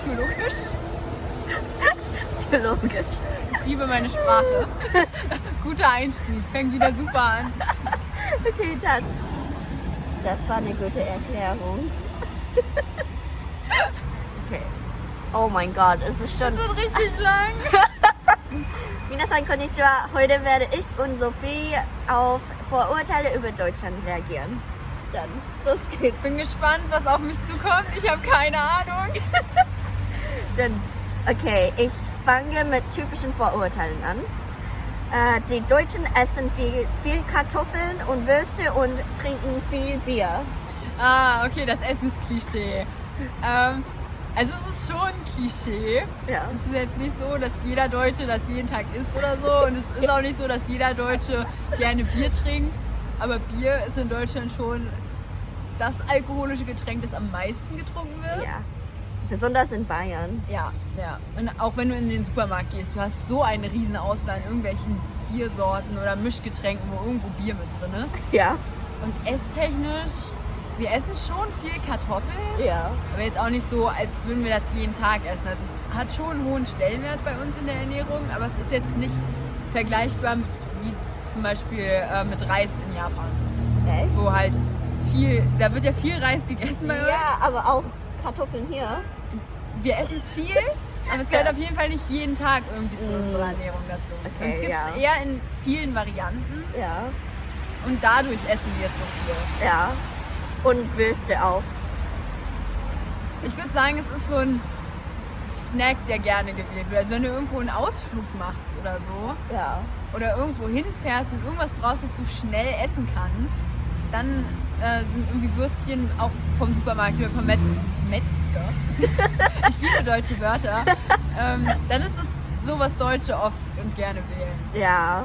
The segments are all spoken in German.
psychologisch. Psychologisch. Ich liebe meine Sprache. Guter Einstieg, fängt wieder super an. Okay, dann. Das war eine gute Erklärung. Okay. Oh mein Gott, es ist schon... Das wird richtig lang. Minasan konnichiwa. Heute werde ich und Sophie auf Vorurteile über Deutschland reagieren. Dann, los geht's. Bin gespannt, was auf mich zukommt. Ich habe keine Ahnung. Dann, okay, ich fange mit typischen Vorurteilen an. Die Deutschen essen viel Kartoffeln und Würste und trinken viel Bier. Ah, okay, das Essensklischee. Also es ist schon ein Klischee. Ja. Es ist jetzt nicht so, dass jeder Deutsche das jeden Tag isst oder so. Und es ist auch nicht so, dass jeder Deutsche gerne Bier trinkt. Aber Bier ist in Deutschland schon das alkoholische Getränk, das am meisten getrunken wird. Ja. Besonders in Bayern. Ja, ja. Und auch wenn du in den Supermarkt gehst, du hast so eine riesen Auswahl an irgendwelchen Biersorten oder Mischgetränken, wo irgendwo Bier mit drin ist. Ja. Und esstechnisch, wir essen schon viel Kartoffeln, Ja. aber jetzt auch nicht so, als würden wir das jeden Tag essen. Also es hat schon einen hohen Stellenwert bei uns in der Ernährung, aber es ist jetzt nicht vergleichbar wie zum Beispiel mit Reis in Japan, Echt? wo halt da wird ja viel Reis gegessen bei uns. Ja, aber auch Kartoffeln hier. Wir essen es viel, aber es gehört auf jeden Fall nicht jeden Tag irgendwie zu unserer Ernährung dazu. Okay, Und es gibt es eher in vielen Varianten Ja. und dadurch essen wir es so viel. Ja. Und Würste auch. Ich würde sagen, es ist so ein Snack, der gerne gewählt wird. Also wenn du irgendwo einen Ausflug machst oder so Ja. oder irgendwo hinfährst und irgendwas brauchst, das du schnell essen kannst, dann sind irgendwie Würstchen auch vom Supermarkt oder vom Metzger. Ich liebe deutsche Wörter. Dann ist das so, was Deutsche oft und gerne wählen. Ja.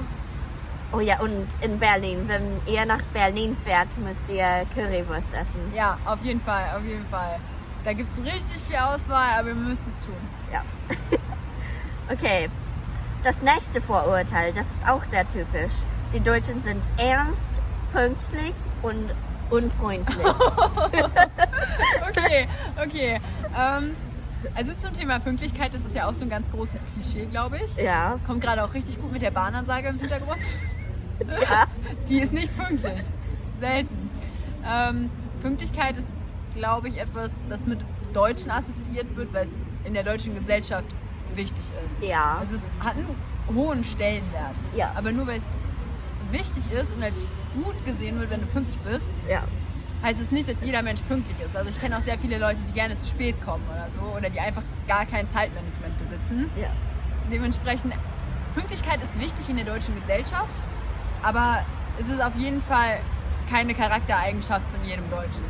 Oh ja, und in Berlin, wenn ihr nach Berlin fährt, müsst ihr Currywurst essen. Ja, auf jeden Fall, auf jeden Fall. Da gibt es richtig viel Auswahl, aber ihr müsst es tun. Ja. Okay. Das nächste Vorurteil, das ist auch sehr typisch. Die Deutschen sind ernst, pünktlich und unfreundlich. Okay. Also zum Thema Pünktlichkeit, das ist ja auch so ein ganz großes Klischee, glaube ich. Ja. Kommt gerade auch richtig gut mit der Bahnansage im Hintergrund. Ja. Die ist nicht pünktlich. Selten. Pünktlichkeit ist, glaube ich, etwas, das mit Deutschen assoziiert wird, weil es in der deutschen Gesellschaft wichtig ist. Ja. Also es hat einen hohen Stellenwert. Ja. Aber nur weil es wichtig ist und als gut gesehen wird, wenn du pünktlich bist, Ja. heißt es nicht, dass jeder Mensch pünktlich ist. Also ich kenne auch sehr viele Leute, die gerne zu spät kommen oder so oder die einfach gar kein Zeitmanagement besitzen. Ja. Dementsprechend, Pünktlichkeit ist wichtig in der deutschen Gesellschaft, aber es ist auf jeden Fall keine Charaktereigenschaft von jedem Deutschen.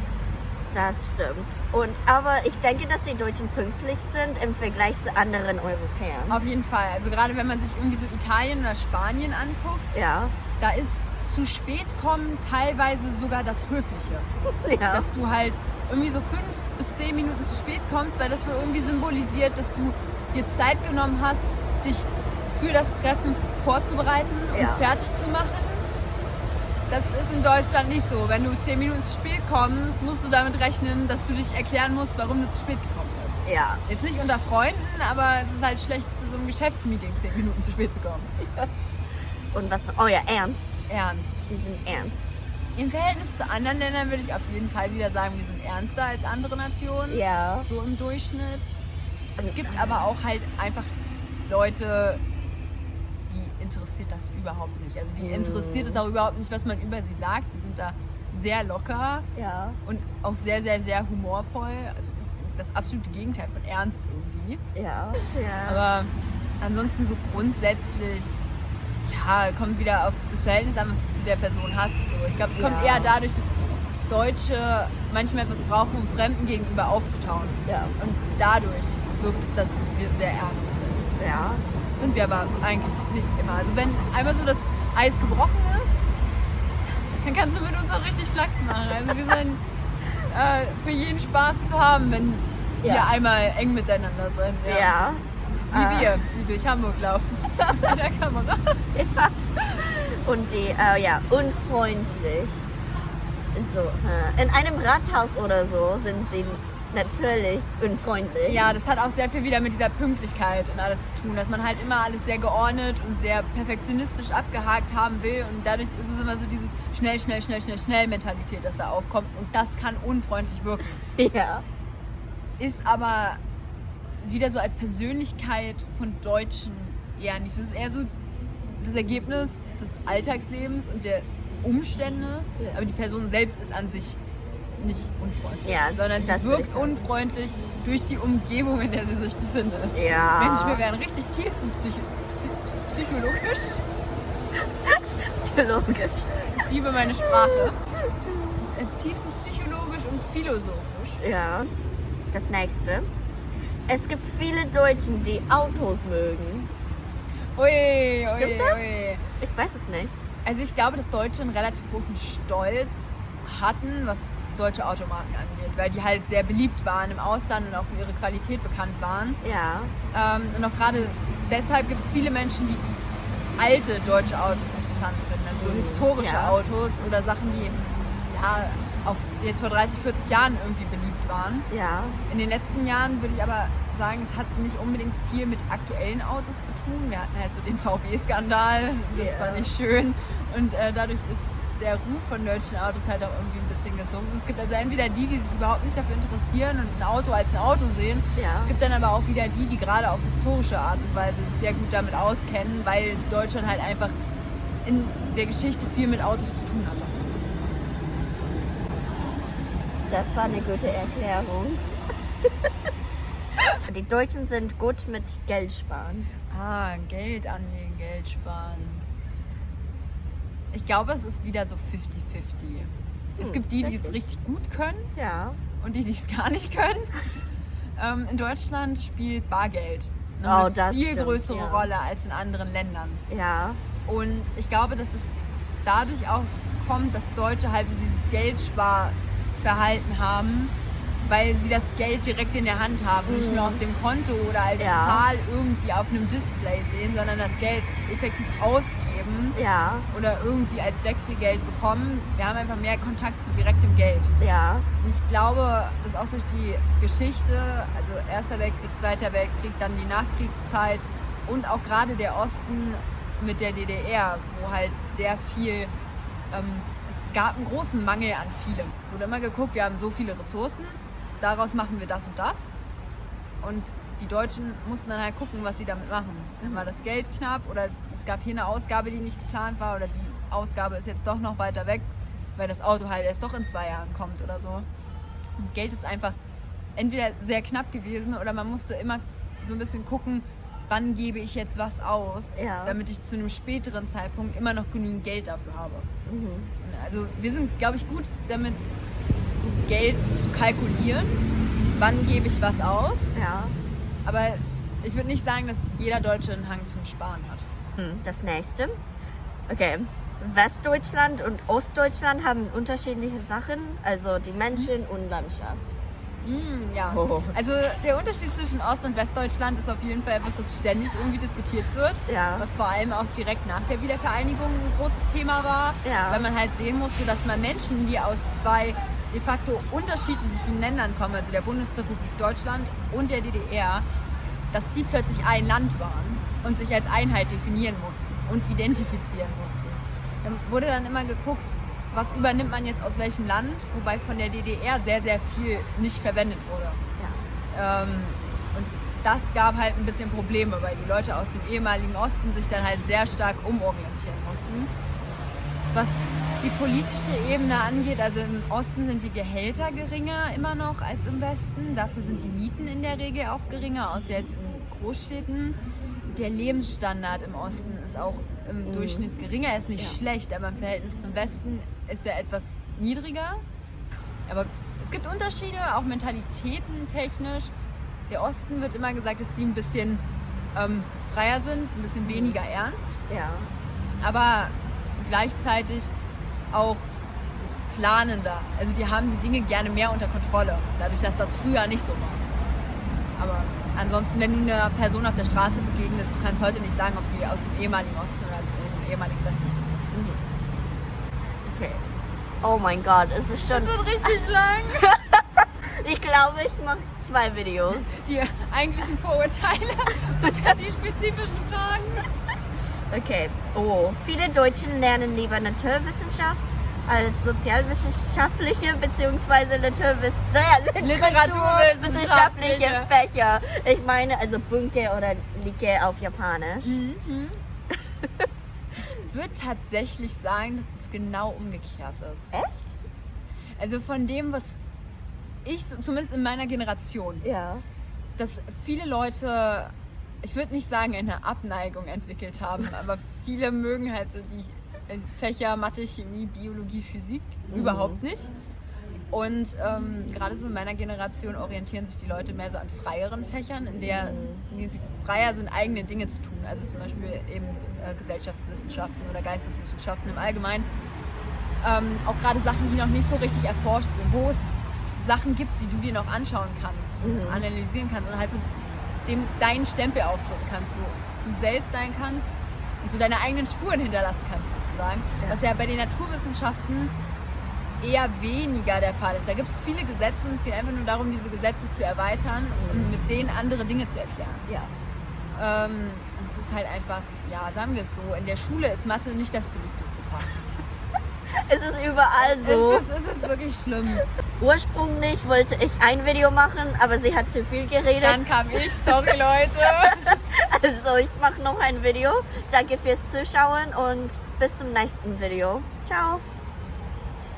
Das stimmt. Aber ich denke, dass die Deutschen pünktlich sind im Vergleich zu anderen Europäern. Auf jeden Fall. Also gerade wenn man sich irgendwie so Italien oder Spanien anguckt, Ja. da ist zu spät kommen teilweise sogar das Höfliche. Ja. Dass du halt irgendwie so 5 bis 10 Minuten zu spät kommst, weil das irgendwie symbolisiert, dass du dir Zeit genommen hast, dich für das Treffen vorzubereiten und Ja. fertig zu machen. Das ist in Deutschland nicht so. Wenn du 10 Minuten zu spät kommst, musst du damit rechnen, dass du dich erklären musst, warum du zu spät gekommen bist. Ja. Jetzt nicht unter Freunden, aber es ist halt schlecht, zu so einem Geschäftsmeeting 10 Minuten zu spät zu kommen. Und was? Oh ja, ernst. Ernst. Die sind ernst. Im Verhältnis zu anderen Ländern würde ich auf jeden Fall wieder sagen, wir sind ernster als andere Nationen. Ja. So im Durchschnitt. Es gibt aber auch halt einfach Leute, die interessiert das überhaupt nicht. Also die interessiert es auch überhaupt nicht, was man über sie sagt. Die sind da sehr locker Ja. und auch sehr, sehr, sehr humorvoll. Das absolute Gegenteil von ernst irgendwie. Ja. Ja. Aber ansonsten so grundsätzlich, ja, kommt wieder auf das Verhältnis an, was du zu der Person hast. So. Ich glaube, es kommt Ja. eher dadurch, dass Deutsche manchmal etwas brauchen, um Fremden gegenüber aufzutauen. Ja. Und dadurch wirkt es, dass wir sehr ernst sind. Ja. Sind wir aber eigentlich nicht immer. Also wenn einmal so das Eis gebrochen ist, dann kannst du mit uns auch richtig Flachs machen. Also wir sind für jeden Spaß zu haben, wenn wir einmal eng miteinander sind. Ja. Wie wir, die durch Hamburg laufen. Mit der Kamera. Und die, unfreundlich. So, in einem Rathaus oder so sind sie natürlich unfreundlich. Ja, das hat auch sehr viel wieder mit dieser Pünktlichkeit und alles zu tun, dass man halt immer alles sehr geordnet und sehr perfektionistisch abgehakt haben will und dadurch ist es immer so dieses schnell Mentalität, das da aufkommt und das kann unfreundlich wirken. Ja. Ist aber wieder so als Persönlichkeit von Deutschen eher nicht. Das ist eher so das Ergebnis des Alltagslebens und der Umstände, aber die Person selbst ist an sich nicht unfreundlich, sondern sie wirkt unfreundlich durch die Umgebung, in der sie sich befindet. Ja. Mensch, wir wären richtig tief psychologisch. Psychologisch. Ich liebe meine Sprache. Tiefenpsychologisch und philosophisch. Ja. Das nächste. Es gibt viele Deutschen, die Autos mögen. Ui. Stimmt das? Ich weiß es nicht. Also ich glaube, dass Deutsche einen relativ großen Stolz hatten, was deutsche Automarken angeht, weil die halt sehr beliebt waren im Ausland und auch für ihre Qualität bekannt waren. Ja. Und auch gerade deshalb gibt es viele Menschen, die alte deutsche Autos interessant finden, also historische Autos oder Sachen, die auch jetzt vor 30, 40 Jahren irgendwie beliebt waren. Ja. In den letzten Jahren würde ich aber sagen, es hat nicht unbedingt viel mit aktuellen Autos zu tun. Wir hatten halt so den VW-Skandal, das war nicht schön und dadurch ist der Ruf von deutschen Autos halt auch irgendwie ein bisschen gesunken. Es gibt also entweder die sich überhaupt nicht dafür interessieren und ein Auto als ein Auto sehen. Ja. Es gibt dann aber auch wieder die gerade auf historische Art und Weise sich sehr gut damit auskennen, weil Deutschland halt einfach in der Geschichte viel mit Autos zu tun hatte. Das war eine gute Erklärung. Die Deutschen sind gut mit Geld sparen. Geld anlegen, Geld sparen. Ich glaube, es ist wieder so 50-50. Es gibt die es richtig gut können und die es gar nicht können. In Deutschland spielt Bargeld eine viel größere Rolle als in anderen Ländern. Ja. Und ich glaube, dass es dadurch auch kommt, dass Deutsche halt so dieses Geldsparverhalten haben, weil sie das Geld direkt in der Hand haben, nicht nur auf dem Konto oder als Zahl irgendwie auf einem Display sehen, sondern das Geld effektiv ausgeben oder irgendwie als Wechselgeld bekommen. Wir haben einfach mehr Kontakt zu direktem Geld. Ja. Und ich glaube, dass auch durch die Geschichte, also Erster Weltkrieg, Zweiter Weltkrieg, dann die Nachkriegszeit und auch gerade der Osten mit der DDR, wo halt sehr viel, es gab einen großen Mangel an vielem. Es wurde immer geguckt, wir haben so viele Ressourcen, daraus machen wir das und das. Und die Deutschen mussten dann halt gucken, was sie damit machen. Dann war das Geld knapp oder es gab hier eine Ausgabe, die nicht geplant war oder die Ausgabe ist jetzt doch noch weiter weg, weil das Auto halt erst doch in 2 Jahren kommt oder so. Und Geld ist einfach entweder sehr knapp gewesen oder man musste immer so ein bisschen gucken, wann gebe ich jetzt was aus, damit ich zu einem späteren Zeitpunkt immer noch genügend Geld dafür habe. Also wir sind, glaube ich, gut damit, so Geld zu kalkulieren, wann gebe ich was aus. Ja. Aber ich würde nicht sagen, dass jeder Deutsche einen Hang zum Sparen hat. Das nächste. Okay. Westdeutschland und Ostdeutschland haben unterschiedliche Sachen, also die Menschen und Landschaft. Ja, also der Unterschied zwischen Ost- und Westdeutschland ist auf jeden Fall etwas, das ständig irgendwie diskutiert wird, was vor allem auch direkt nach der Wiedervereinigung ein großes Thema war, weil man halt sehen musste, dass man Menschen, die aus 2 de facto unterschiedlichen Ländern kommen, also der Bundesrepublik Deutschland und der DDR, dass die plötzlich ein Land waren und sich als Einheit definieren mussten und identifizieren mussten. Dann wurde dann immer geguckt, was übernimmt man jetzt aus welchem Land, wobei von der DDR sehr, sehr viel nicht verwendet wurde. Und das gab halt ein bisschen Probleme, weil die Leute aus dem ehemaligen Osten sich dann halt sehr stark umorientieren mussten. Was die politische Ebene angeht, also im Osten sind die Gehälter geringer immer noch als im Westen. Dafür sind die Mieten in der Regel auch geringer, außer jetzt in Großstädten. Der Lebensstandard im Osten ist auch im Durchschnitt geringer. Er ist nicht schlecht, aber im Verhältnis zum Westen ist er etwas niedriger. Aber es gibt Unterschiede, auch mentalitäten technisch. Der Osten wird immer gesagt, dass die ein bisschen freier sind, ein bisschen weniger ernst. Ja. Aber gleichzeitig auch planender. Also die haben die Dinge gerne mehr unter Kontrolle, dadurch, dass das früher nicht so war. Aber ansonsten, wenn du einer Person auf der Straße begegnest, du kannst heute nicht sagen, ob die aus dem ehemaligen Osten oder dem ehemaligen Westen. Okay. Oh mein Gott, es ist schon... Das wird richtig lang. Ich glaube, ich mache 2 Videos. Die eigentlichen Vorurteile und dann die spezifischen Fragen. Okay. Oh. Viele Deutschen lernen lieber Naturwissenschaft als sozialwissenschaftliche bzw. literaturwissenschaftliche Fächer. Ich meine also Bunke oder Like auf Japanisch. Ich würde tatsächlich sagen, dass es genau umgekehrt ist. Echt? Also von dem, was ich, zumindest in meiner Generation, Ja. dass viele Leute, ich würde nicht sagen, eine Abneigung entwickelt haben, aber viele mögen halt so die Fächer Mathe, Chemie, Biologie, Physik überhaupt nicht. Und gerade so in meiner Generation orientieren sich die Leute mehr so an freieren Fächern, in denen sie freier sind, eigene Dinge zu tun. Also zum Beispiel eben Gesellschaftswissenschaften oder Geisteswissenschaften im Allgemeinen. Auch gerade Sachen, die noch nicht so richtig erforscht sind, wo es Sachen gibt, die du dir noch anschauen kannst und analysieren kannst und halt so deinen Stempel aufdrücken kannst, so du selbst sein kannst und so deine eigenen Spuren hinterlassen kannst sozusagen. Ja. Was ja bei den Naturwissenschaften eher weniger der Fall ist. Da gibt es viele Gesetze und es geht einfach nur darum, diese Gesetze zu erweitern und mit denen andere Dinge zu erklären. Ja. Es ist halt einfach, ja, sagen wir es so, in der Schule ist Mathe nicht das beliebteste Fach. Es ist überall so. Es ist wirklich schlimm. Ursprünglich wollte ich ein Video machen, aber sie hat zu viel geredet. Dann kam ich, sorry Leute. Also ich mache noch ein Video. Danke fürs Zuschauen und bis zum nächsten Video. Ciao.